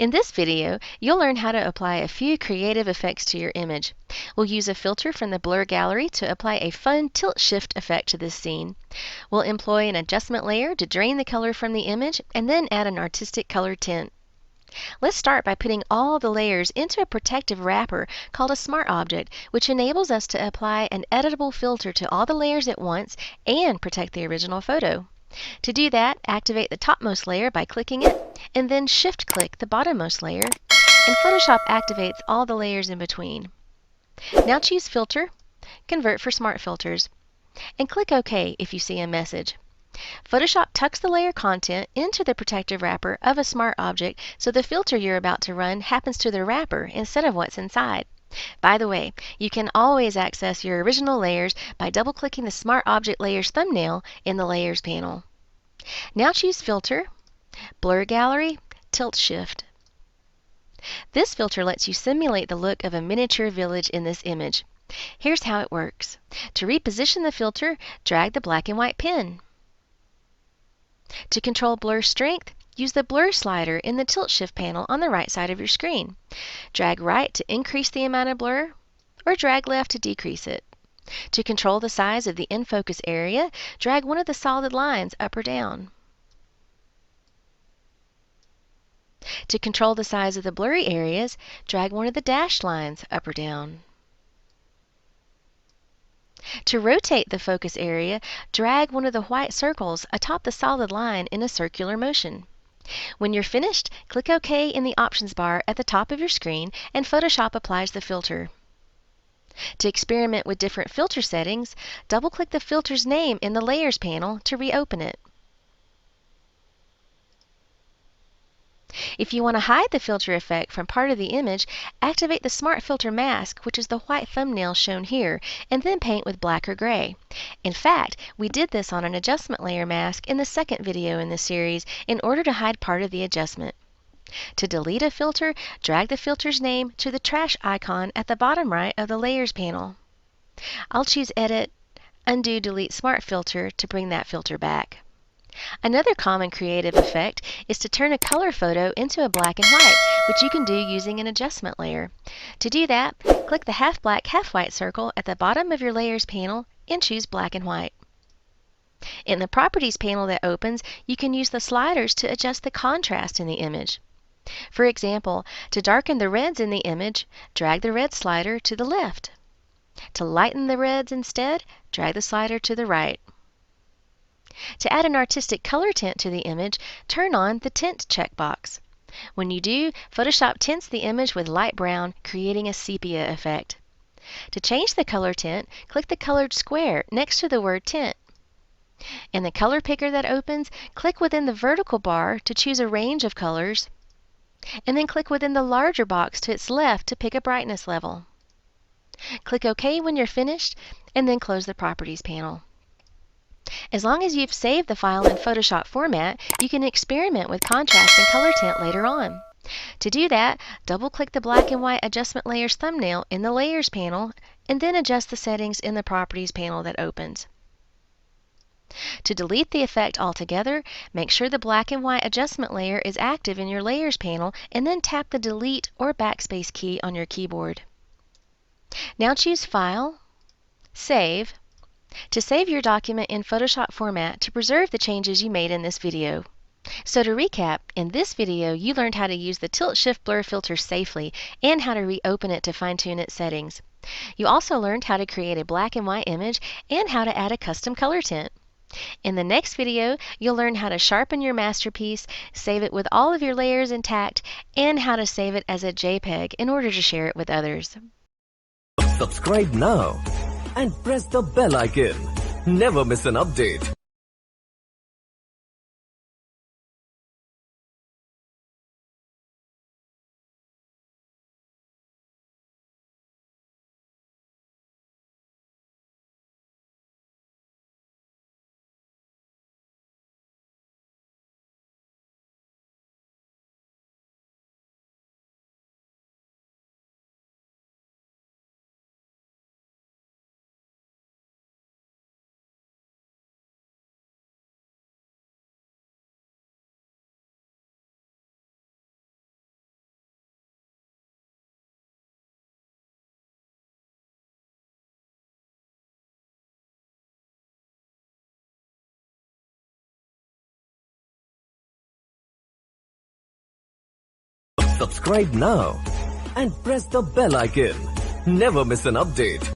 In this video, you'll learn how to apply a few creative effects to your image. We'll use a filter from the blur gallery to apply a fun tilt shift effect to this scene. We'll employ an adjustment layer to drain the color from the image and then add an artistic color tint. Let's start by putting all the layers into a protective wrapper called a smart object, which enables us to apply an editable filter to all the layers at once and protect the original photo. To do that, activate the topmost layer by clicking it, and then shift-click the bottommost layer, and Photoshop activates all the layers in between. Now choose Filter, Convert for Smart Filters, and click OK if you see a message. Photoshop tucks the layer content into the protective wrapper of a smart object, so the filter you're about to run happens to the wrapper instead of what's inside. By the way, you can always access your original layers by double-clicking the Smart Object Layers thumbnail in the Layers panel. Now choose Filter, Blur Gallery, Tilt Shift. This filter lets you simulate the look of a miniature village in this image. Here's how it works. To reposition the filter, drag the black and white pen. To control blur strength, use the blur slider in the Tilt Shift panel on the right side of your screen. Drag right to increase the amount of blur, or drag left to decrease it. To control the size of the in-focus area, drag one of the solid lines up or down. To control the size of the blurry areas, drag one of the dashed lines up or down. To rotate the focus area, drag one of the white circles atop the solid line in a circular motion. When you're finished, click OK in the options bar at the top of your screen and Photoshop applies the filter. To experiment with different filter settings, double-click the filter's name in the Layers panel to reopen it. If you want to hide the filter effect from part of the image, activate the Smart Filter mask, which is the white thumbnail shown here, and then paint with black or gray. In fact, we did this on an adjustment layer mask in the second video in this series in order to hide part of the adjustment. To delete a filter, drag the filter's name to the trash icon at the bottom right of the Layers panel. I'll choose Edit, Undo Delete Smart Filter to bring that filter back. Another common creative effect is to turn a color photo into a black and white, which you can do using an adjustment layer. To do that, click the half black, half white circle at the bottom of your Layers panel and choose Black and White. In the Properties panel that opens, you can use the sliders to adjust the contrast in the image. For example, to darken the reds in the image, drag the red slider to the left. To lighten the reds instead, drag the slider to the right. To add an artistic color tint to the image, turn on the Tint checkbox. When you do, Photoshop tints the image with light brown, creating a sepia effect. To change the color tint, click the colored square next to the word Tint. In the color picker that opens, click within the vertical bar to choose a range of colors, and then click within the larger box to its left to pick a brightness level. Click OK when you're finished, and then close the Properties panel. As long as you've saved the file in Photoshop format, you can experiment with contrast and color tint later on. To do that, double-click the Black and White Adjustment Layers thumbnail in the Layers panel, and then adjust the settings in the Properties panel that opens. To delete the effect altogether, make sure the Black and White Adjustment layer is active in your Layers panel, and then tap the Delete or Backspace key on your keyboard. Now choose File, Save, to save your document in Photoshop format to preserve the changes you made in this video. So to recap, in this video you learned how to use the Tilt Shift Blur filter safely and how to reopen it to fine-tune its settings. You also learned how to create a black and white image and how to add a custom color tint. In the next video, you'll learn how to sharpen your masterpiece, save it with all of your layers intact, and how to save it as a JPEG in order to share it with others. Subscribe now and press the bell icon. Never miss an update. Subscribe now and press the bell icon. Never miss an update.